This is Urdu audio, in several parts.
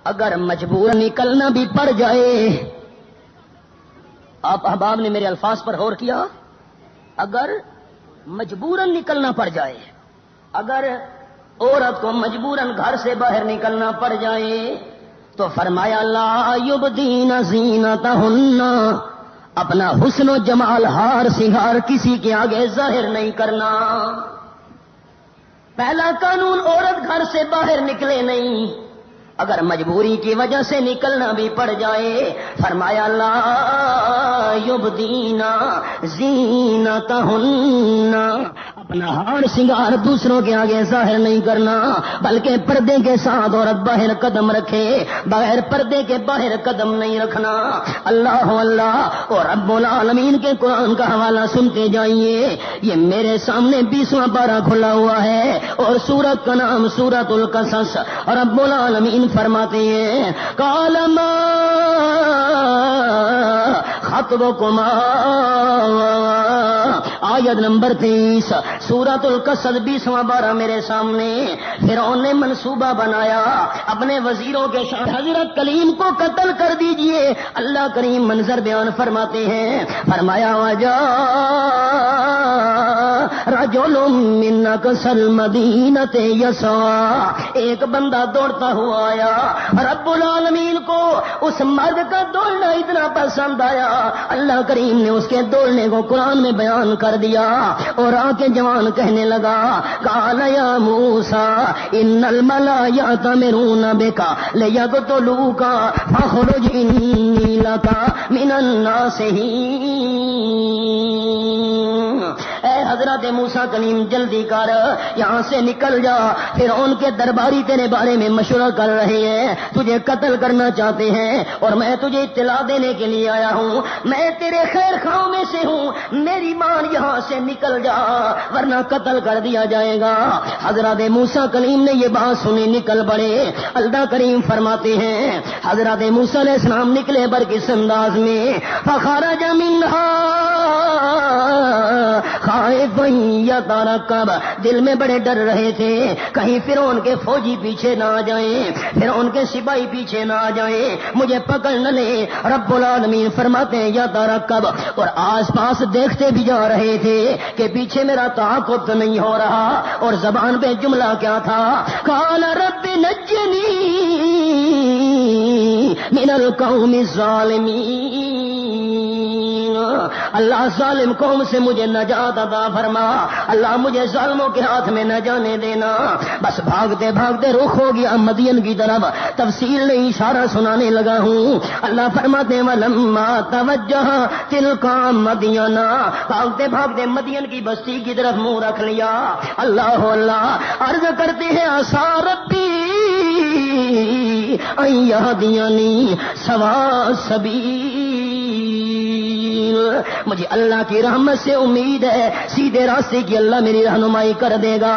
اگر مجبور نکلنا بھی پڑ جائے، آپ احباب نے میرے الفاظ پر غور کیا، اگر مجبوراً نکلنا پڑ جائے، اگر عورت کو مجبوراً گھر سے باہر نکلنا پڑ جائے تو فرمایا لا یبدین زینتہن، اپنا حسن و جمال ہار سنگار کسی کے آگے ظاہر نہیں کرنا۔ پہلا قانون، عورت گھر سے باہر نکلے نہیں، اگر مجبوری کی وجہ سے نکلنا بھی پڑ جائے فرمایا لا یبدین زینتہن، اپنا ہار سنگار دوسروں کے آگے ظاہر نہیں کرنا، بلکہ پردے کے ساتھ عورت باہر قدم رکھے، بغیر پردے کے باہر قدم نہیں رکھنا۔ اللہ اللہ، اور رب العالمین کے قرآن کا حوالہ سنتے جائیے، یہ میرے سامنے 20واں پارہ کھلا ہوا ہے اور سورت کا نام سورۃ القصص، اور رب العالمین فرماتے ہیں قال ما خطبکما، آیت نمبر 23 سورۃ القصص 20واں پارہ میرے سامنے۔ فرعون نے منصوبہ بنایا اپنے وزیروں کے ساتھ، حضرت کلیم کو قتل کر دیجئے۔ اللہ کریم منظر بیان فرماتے ہیں، فرمایا وجاء رجل من اقصى المدینۃ یسعی، ایک بندہ دوڑتا ہوا آیا، رب العالمین کو اس مرد کا دوڑنا اتنا پسند آیا، اللہ کریم نے اس کے دوڑنے کو قرآن میں بیان کر دیا، اور آ کے جوان کہنے لگا قال یا موسیٰ ان الملا یأتمرون بک لیقتلوک فاخرج انی لک من الناصحین۔ اے حضرت موسیٰ کلیم جلدی کر، یہاں سے نکل جا، فرعون کے درباری تیرے بارے میں مشورہ کر رہے ہیں، تجھے قتل کرنا چاہتے ہیں، اور میں تجھے اطلاع دینے کے لیے آیا ہوں، میں تیرے خیر خواہوں میں سے ہوں، میری مان یہاں سے نکل جا ورنہ قتل کر دیا جائے گا۔ حضرت موسیٰ کلیم نے یہ بات سنی، نکل پڑے۔ اللہ کریم فرماتے ہیں حضرت موسیٰ علیہ السلام نکلے برکس انداز میں، فخرج منہا خائفا یترقب، دل میں بڑے ڈر رہے تھے کہیں فرعون کے فوجی پیچھے نہ آ جائیں، فرعون کے سپاہی پیچھے نہ آ جائیں، مجھے پکڑ نہ لے۔ رب العالمین فرماتے ہیں یترقب، اور آس پاس دیکھتے بھی جا رہے تھے کہ پیچھے میرا تعاقب تو نہیں ہو رہا، اور زبان پہ جملہ کیا تھا قال رب نجنی من القوم الظالمین، اللہ ظالم قوم سے مجھے نجات عطا فرما، اللہ مجھے ظالموں کے ہاتھ میں نہ جانے دینا۔ بس بھاگتے بھاگتے رخ ہو گیا مدین کی طرف، تفصیل نہیں اشارہ سنانے لگا ہوں۔ اللہ فرماتے وَلَمَّا تَوَجَّهَ تِلْقَا مَدْيَنَ، بھاگتے بھاگتے مدین کی بستی کی طرف منہ رکھ لیا۔ اللہ اللہ، عرض کرتے ہیں عسیٰ ربی ان یہدینی سواء السبیل، مجھے اللہ کی رحمت سے امید ہے سیدھے راستے کی اللہ میری رہنمائی کر دے گا۔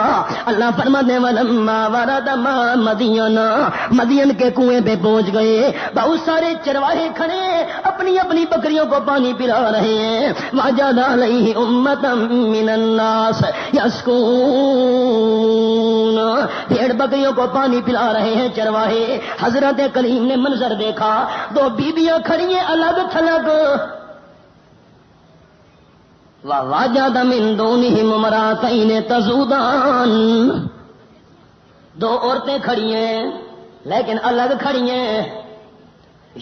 اللہ فرماتے ہیں وَلَمَّا وَرَدَ مَاءَ مَدْيَنَ، مدین کے کنویں پہ پہنچ گئے، بہت سارے چرواہے کھڑے اپنی اپنی بکریوں کو پانی پلا رہے ہیں۔ وَجَدَ عَلَيْهِ أُمَّةً مِّنَ النَّاسِ يَسْقُونَ، بھیڑ بکریوں کو پانی پلا رہے ہیں چرواہے۔ حضرت کلیم نے منظر دیکھا، دو بیبیاں کھڑی ہیں الگ تھلگ، وَوَجَدَ مِن دُونِهِمْ امْرَأَتَيْنِ تَذُودَانِ، دو عورتیں کھڑی ہیں لیکن الگ کھڑی ہیں،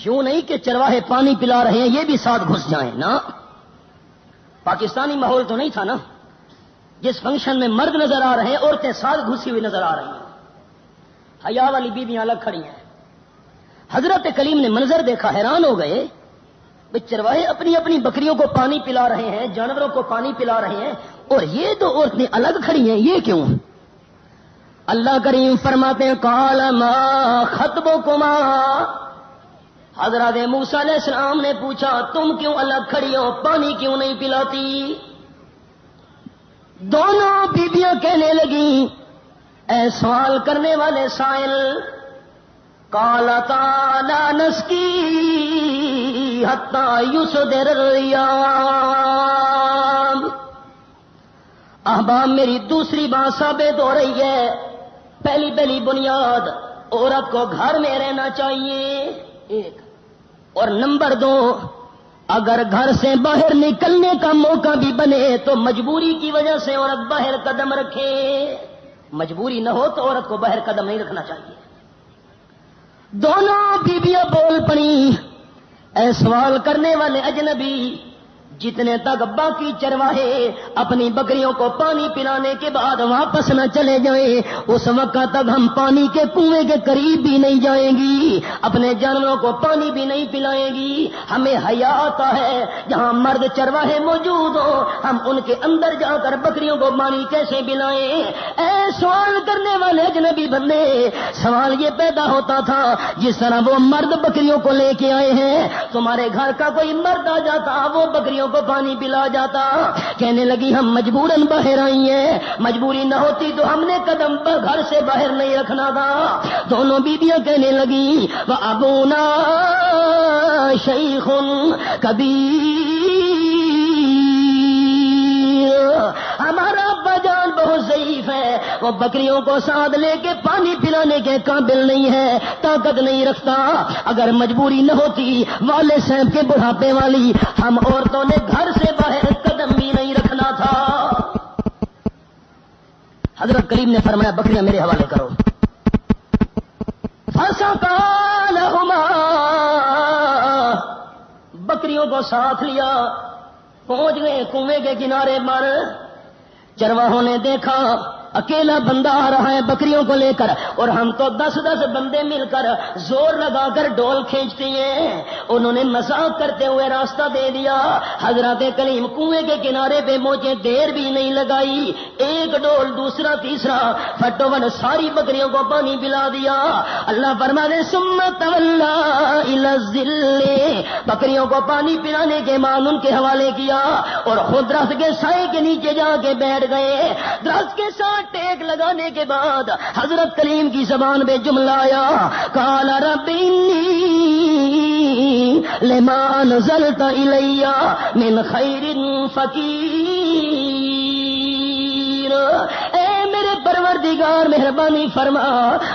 یوں نہیں کہ چرواہے پانی پلا رہے ہیں یہ بھی ساتھ گھس جائیں نا۔ پاکستانی ماحول تو نہیں تھا نا، جس فنکشن میں مرد نظر آ رہے ہیں عورتیں ساتھ گھسی ہوئی نظر آ رہی ہیں، حیا والی بیویاں الگ کھڑی ہیں۔ حضرت کلیم نے منظر دیکھا، حیران ہو گئے، چرواہے اپنی اپنی بکریوں کو پانی پلا رہے ہیں، جانوروں کو پانی پلا رہے ہیں، اور یہ دو عورتیں الگ کھڑی ہیں، یہ کیوں؟ اللہ کریم فرماتے ہیں قال ما خطبکما، حضرت موسیٰ علیہ السلام نے پوچھا تم کیوں الگ کھڑی ہو، پانی کیوں نہیں پلاتی؟ دونوں بیویاں کہنے لگیں اے سوال کرنے والے سائل، قالتا لا نسقی حتی یصدر الریاح، احباب میری دوسری بات ثابت ہو رہی ہے، پہلی بنیاد عورت کو گھر میں رہنا چاہیے، ایک، اور نمبر 2، اگر گھر سے باہر نکلنے کا موقع بھی بنے تو مجبوری کی وجہ سے عورت باہر قدم رکھے، مجبوری نہ ہو تو عورت کو باہر قدم نہیں رکھنا چاہیے۔ دونوں بیویاں بول پڑی، اے سوال کرنے والے اجنبی، جتنے تک باقی چرواہے اپنی بکریوں کو پانی پلانے کے بعد واپس نہ چلے جائیں، اس وقت تک ہم پانی کے کنویں کے قریب بھی نہیں جائیں گی، اپنے جانوروں کو پانی بھی نہیں پلائیں گی۔ ہمیں حیا آتا ہے جہاں مرد چرواہے موجود ہوں ہم ان کے اندر جا کر بکریوں کو پانی کیسے پلائیں؟ اے سوال کرنے والے اجنبی بندے، سوال یہ پیدا ہوتا تھا جس طرح وہ مرد بکریوں کو لے کے آئے ہیں، تمہارے گھر کا کوئی مرد آ جاتا وہ بکریوں کو پانی پلا جاتا۔ کہنے لگی ہم مجبوراً باہر آئی ہیں، مجبوری نہ ہوتی تو ہم نے قدم پر گھر سے باہر نہیں رکھنا تھا۔ دونوں بیویاں کہنے لگی وَأَبُونَا شَيْخٌ کبیر، ہمارا ابا جان بہت ضعیف ہے، وہ بکریوں کو ساتھ لے کے پانی پلانے کے قابل نہیں ہے، طاقت نہیں رکھتا۔ اگر مجبوری نہ ہوتی والد صاحب کے بڑھاپے والی، ہم عورتوں نے گھر سے باہر قدم بھی نہیں رکھنا تھا۔ حضرت کریم نے فرمایا بکریاں میرے حوالے کرو۔ فَسَقَىٰ لَهُمَا، بکریوں کو ساتھ لیا، پہنچ گئے کنویں کے کنارے پر۔ چرواہوں نے دیکھا اکیلا بندہ آ رہا ہے بکریوں کو لے کر، اور ہم تو 10 بندے مل کر زور لگا کر ڈول کھینچتے ہیں۔ انہوں نے مذاق کرتے ہوئے راستہ دے دیا۔ حضرت کریم کنویں کے کنارے پہ پہنچے، دیر بھی نہیں لگائی، ایک ڈول دوسرا تیسرا، فٹوفٹ ساری بکریوں کو پانی پلا دیا۔ اللہ فرمانے ثم تولی الی الظل، بکریوں کو پانی پلانے کے بعد ان کے حوالے کیا اور خود درخت کے سائے کے نیچے جا کے بیٹھ گئے۔ درخت کے ساتھ ٹیک لگانے کے بعد حضرت کریم کی زبان پہ جملہ آیا قال رب انی لما انزلت الی من خیر فقیر، اے میرے پروردگار مہربانی فرما،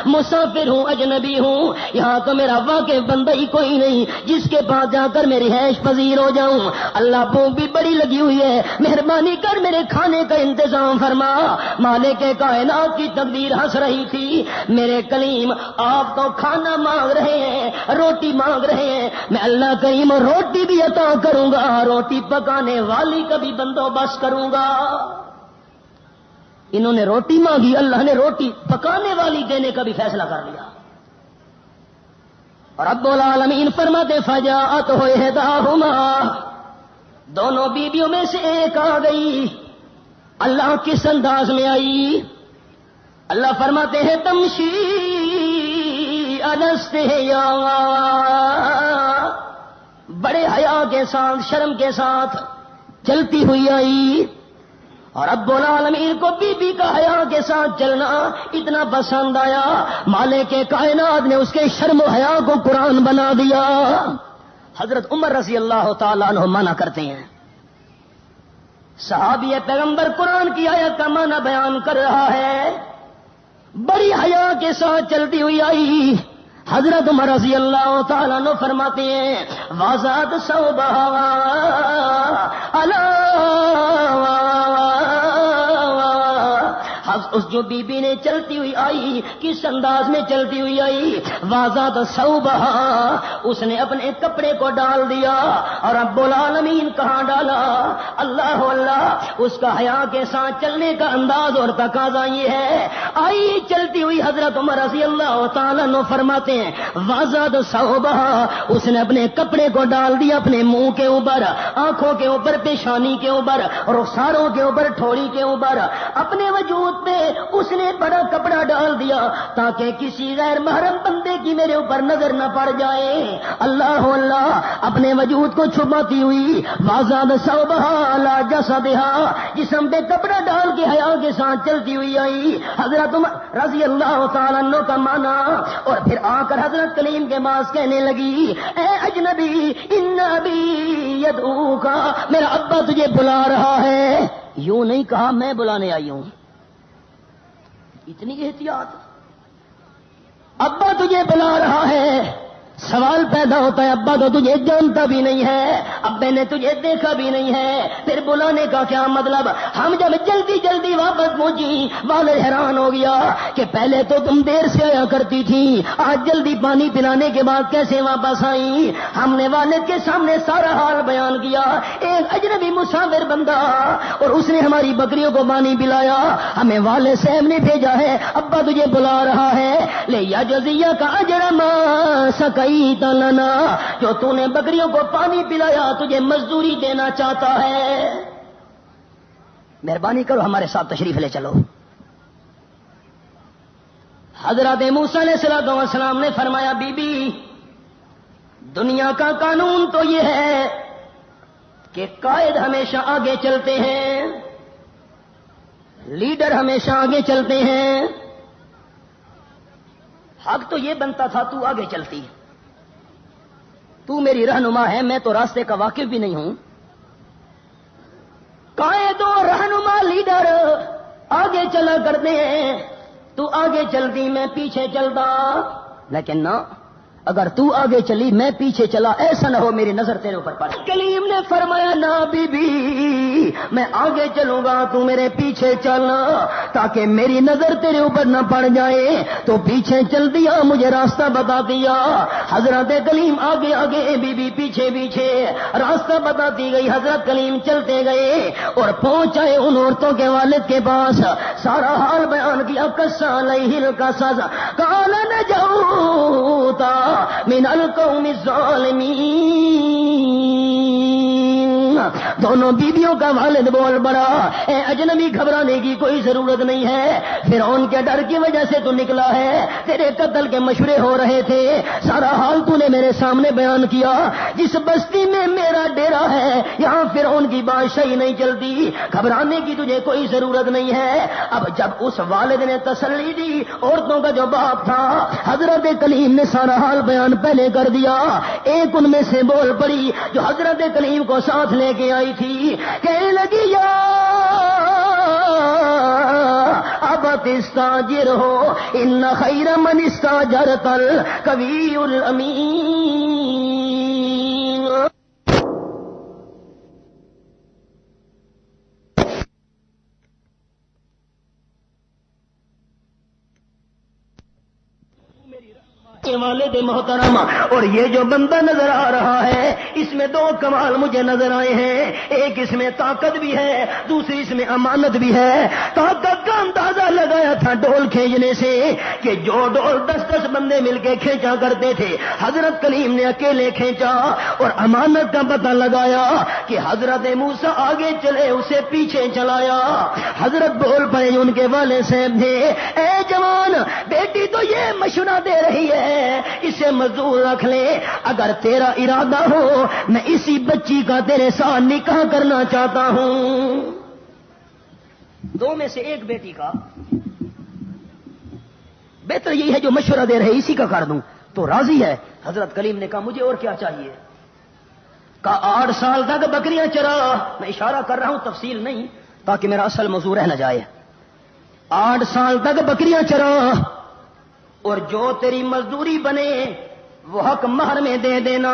مسافر ہوں، اجنبی ہوں، یہاں تو میرا واقف بندہ ہی کوئی نہیں جس کے پاس جا کر میری عیش پذیر ہو جاؤں، اللہ بھوک بھی بڑی لگی ہوئی ہے، مہربانی کر میرے کھانے کا انتظام فرما۔ مالک کائنات کی تقدیر ہنس رہی تھی، میرے کلیم آپ تو کھانا مانگ رہے ہیں، روٹی مانگ رہے ہیں، میں اللہ کریم روٹی بھی عطا کروں گا، روٹی پکانے والی کا بھی بندوبست کروں گا۔ انہوں نے روٹی مانگی، اللہ نے روٹی پکانے والی دینے کا بھی فیصلہ کر لیا۔ اور رب العالمین فرماتے فجاءتہ احداہما، دونوں بیویوں میں سے ایک آ گئی۔ اللہ کس انداز میں آئی؟ اللہ فرماتے ہیں تمشی علی استحیاء، بڑے حیا کے ساتھ، شرم کے ساتھ چلتی ہوئی آئی۔ اور رب العالمین کو بی بی کا حیا کے ساتھ چلنا اتنا پسند آیا، مالک کائنات نے اس کے شرم و حیا کو قرآن بنا دیا۔ حضرت عمر رضی اللہ تعالیٰ عنہ منع کرتے ہیں، صحابی پیغمبر قرآن کی آیت کا معنی بیان کر رہا ہے، بڑی حیا کے ساتھ چلتی ہوئی آئی۔ حضرت عمر رضی اللہ تعالیٰ عنہ فرماتے ہیں وَزَادَ ثَوْبَهَا اس جو بی بی نے چلتی ہوئی آئی کس انداز میں چلتی ہوئی آئی؟ وَزَادَ ثَوْبَهَا، اس نے اپنے کپڑے کو ڈال دیا۔ اور رب العالمین کہاں ڈالا؟ اللہ اللہ، اس کا حیا کے ساتھ چلنے کا انداز اور تقاضا یہ ہے، آئی چلتی ہوئی حضرت عمر رضی اللہ تعالیٰ عنہ فرماتے ہیں وَزَادَ ثَوْبَهَا، اس نے اپنے کپڑے کو ڈال دیا اپنے منہ کے اوپر، آنکھوں کے اوپر، پیشانی کے اوپر، رخساروں کے اوپر، ٹھوڑی کے اوپر، اپنے وجود پہ اس نے بڑا کپڑا ڈال دیا تاکہ کسی غیر محرم بندے کی میرے اوپر نظر نہ پڑ جائے۔ اللہ اللہ، اپنے وجود کو چھپاتی ہوئی وَزَادَ ثَوْبَهَا عَلَى جَسَدِهَا، جسم پہ کپڑا ڈال کے حیا کے ساتھ چلتی ہوئی آئی حضرت عمر رضی اللہ تعالیٰ عنہ کا مانا۔ اور پھر آ کر حضرت کلیم کے پاس کہنے لگی اے اجنبی ان ابی یدعوک، میرا ابا تجھے بلا رہا ہے۔ یوں نہیں کہا میں بلانے آئی ہوں، اتنی احتیاط۔ ابا تجھے بلا رہا ہے. سوال پیدا ہوتا ہے ابا تو تجھے جانتا بھی نہیں ہے, ابے نے تجھے دیکھا بھی نہیں ہے, پھر بلانے کا کیا مطلب؟ ہم جب جلدی جلدی واپس پہنچی والد حیران ہو گیا کہ پہلے تو تم دیر سے آیا کرتی تھی, آج جلدی پانی پلانے کے بعد کیسے واپس آئی؟ ہم نے والد کے سامنے سارا حال بیان کیا. ایک اجنبی مسافر بندہ اور اس نے ہماری بکریوں کو پانی پلایا, ہمیں والد صاحب نے بھیجا ہے, ابا تجھے بلا رہا ہے, لے یا جزیہ کا اجر ما سکئی لنا, جو تو نے بکریوں کو پانی پلایا تجھے مزدوری دینا چاہتا ہے, مہربانی کرو ہمارے ساتھ تشریف لے چلو. حضرت موسیٰ علیہ السلام نے فرمایا بی بی دنیا کا قانون تو یہ ہے کہ قائد ہمیشہ آگے چلتے ہیں, لیڈر ہمیشہ آگے چلتے ہیں. حق تو یہ بنتا تھا تو آگے چلتی, تو میری رہنما ہے, میں تو راستے کا واقف بھی نہیں ہوں. قائد و رہنما لیڈر آگے چلا کرتے ہیں, تو آگے چلتی میں پیچھے چلتا. لیکن نہ, اگر تو آگے چلی میں پیچھے چلا, ایسا نہ ہو میری نظر تیرے اوپر پڑے. کلیم نے فرمایا نہ بی بی میں آگے چلوں گا, تو میرے پیچھے چلنا, تاکہ میری نظر تیرے اوپر نہ پڑ جائے. تو پیچھے چل دیا, مجھے راستہ بتا دیا. حضرت کلیم آگے آگے, بی بی پیچھے پیچھے, راستہ بتاتی گئی. حضرت کلیم چلتے گئے اور پہنچائے ان عورتوں کے والد کے پاس, سارا حال بیان کیا. کسا علیہ القصص قال نجوتا من القوم الظالمین. دونوں بیویوں کا والد بول پڑا, اے اجنبی گھبرانے کی کوئی ضرورت نہیں ہے, فرعون کے ڈر کی وجہ سے تو نکلا ہے, تیرے قتل کے مشورے ہو رہے تھے, سارا حال تو نے میرے سامنے بیان کیا. جس بستی میں میرا ڈیرا ہے یہاں فرعون کی بادشاہی نہیں چلتی, گھبرانے کی تجھے کوئی ضرورت نہیں ہے. اب جب اس والد نے تسلی دی, عورتوں کا جو باپ تھا, حضرت کلیم نے سارا حال بیان پہلے کر دیا. ایک ان میں سے بول پڑی جو حضرت کلیم کو ساتھ لے کے آئی تھی, کہنے لگی یا اب تستاجر ہو ان خیر من استاجرت القوی الامین. والد محترم, اور یہ جو بندہ نظر آ رہا ہے اس میں دو کمال مجھے نظر آئے ہیں. ایک اس میں طاقت بھی ہے, دوسری اس میں امانت بھی ہے. طاقت کا اندازہ لگایا تھا ڈول کھینچنے سے کہ جو ڈول 10-10 بندے مل کے کھینچا کرتے تھے حضرت کلیم نے اکیلے کھینچا. اور امانت کا پتہ لگایا کہ حضرت موسیٰ آگے چلے اسے پیچھے چلایا. حضرت بول پڑے ان کے والد صاحب نے, اے جوان بیٹی تو یہ مشورہ دے رہی ہے اسے مزدور رکھ لے, اگر تیرا ارادہ ہو میں اسی بچی کا تیرے ساتھ نکاح کرنا چاہتا ہوں. دو میں سے ایک بیٹی کا بہتر یہی ہے جو مشورہ دے رہے اسی کا کر دوں. تو راضی ہے. حضرت کلیم نے کہا مجھے اور کیا چاہیے. کہا 8 سال تک بکریاں چرا, میں اشارہ کر رہا ہوں تفصیل نہیں تاکہ میرا اصل موضوع رہ نہ جائے. 8 سال تک بکریاں چرا اور جو تیری مزدوری بنے وہ حق مہر میں دے دینا,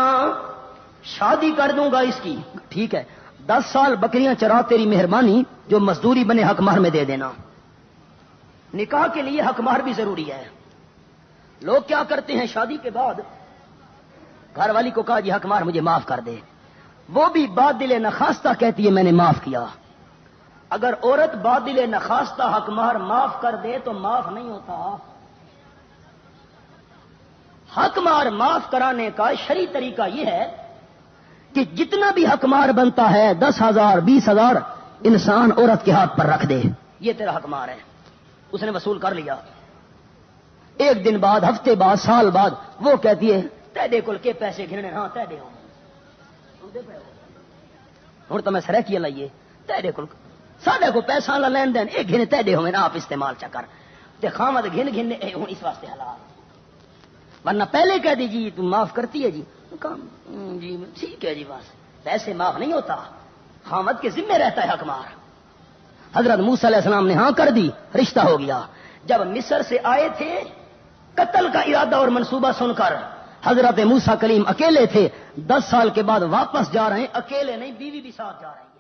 شادی کر دوں گا اس کی. ٹھیک ہے, 10 سال بکریاں چرا, تیری مہربانی, جو مزدوری بنے حق مہر میں دے دینا. نکاح کے لیے حق مہر بھی ضروری ہے. لوگ کیا کرتے ہیں, شادی کے بعد گھر والی کو کہا جی حق مہر مجھے معاف کر دے, وہ بھی بادل نخواستہ کہتی ہے میں نے معاف کیا. اگر عورت بادل نخواستہ حق مہر معاف کر دے تو معاف نہیں ہوتا. حق مہر معاف کرانے کا شرعی طریقہ یہ ہے کہ جتنا بھی حق مہر بنتا ہے 10,000 20,000 انسان عورت کے ہاتھ پر رکھ دے, یہ تیرا حق مہر ہے. اس نے وصول کر لیا. ایک دن بعد, ہفتے بعد, سال بعد وہ کہتی ہے تے دے کل کے پیسے گھرنے, ہاں تے دے ہوں تو میں سرح کیا لائیے تے دے کل ساڈے کو پیسہ والا لین دین ایک گھنے تے دے ہوئے نا, آپ استعمال چکر تے خامد گھن گھن ہوں اس واسطے حلال, ورنہ پہلے کہہ دی جی تم معاف کرتی ہے جی جی ٹھیک ہے جی, بس پیسے معاف نہیں ہوتا, خامد کے ذمہ رہتا ہے حق مہر. حضرت موسیٰ علیہ السلام نے ہاں کر دی, رشتہ ہو گیا. جب مصر سے آئے تھے قتل کا ارادہ اور منصوبہ سن کر حضرت موسیٰ کلیم اکیلے تھے، 10 سال کے بعد واپس جا رہے ہیں، اکیلے نہیں بیوی بھی ساتھ جا رہی ہے۔